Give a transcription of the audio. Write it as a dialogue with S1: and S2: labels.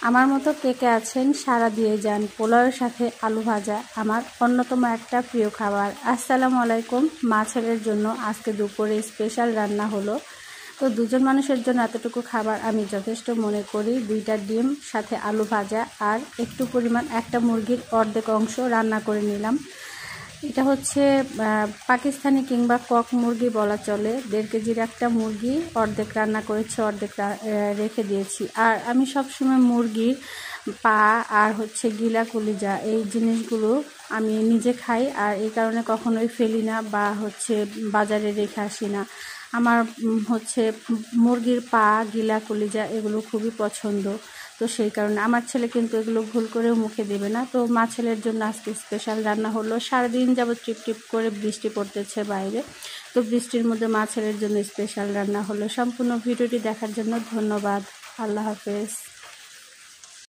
S1: আমার মতো কে কে আছেন সাড়া দিয়ে যান। পোলাওয়ের সাথে আলু ভাজা আমার অন্যতম একটা প্রিয় খাবার। আসসালামু আলাইকুম। মা ছেলের জন্য আজকে দুপুরে স্পেশাল রান্না হলো। তো দুজন মানুষের জন্য এতটুকু খাবার আমি যথেষ্ট মনে করি। 2টা ডিম, সাথে আলু ভাজা, আর একটু পরিমাণ একটা মুরগির অর্ধেক অংশ রান্না করে নিলাম। এটা হচ্ছে পাকিস্তানি কিংবা কক মুরগি বলা চলে। 1.5 কেজির একটা মুরগি অর্ধেক রান্না করেছি, অর্ধেক রেখে দিয়েছি। আর আমি সবসময় মুরগির পা আর হচ্ছে গিলা কলিজা এই জিনিসগুলো আমি নিজে খাই, আর এই কারণে কখনোই ফেলি না বা হচ্ছে বাজারে রেখে আসি না। আমার হচ্ছে মুরগির পা, গিলা কলিজা এগুলো খুবই পছন্দ। তো সেই কারণে আমার ছেলে কিন্তু এগুলো ভুল করেও মুখে দেবে না। তো মা ছেলের জন্য আজকে স্পেশাল রান্না হলো। সারাদিন যাবত টিপ টিপ করে বৃষ্টি পড়তেছে বাইরে। তো বৃষ্টির মধ্যে মা ছেলের জন্য স্পেশাল রান্না হলো। সম্পূর্ণ ভিডিওটি দেখার জন্য ধন্যবাদ। আল্লাহ হাফেজ।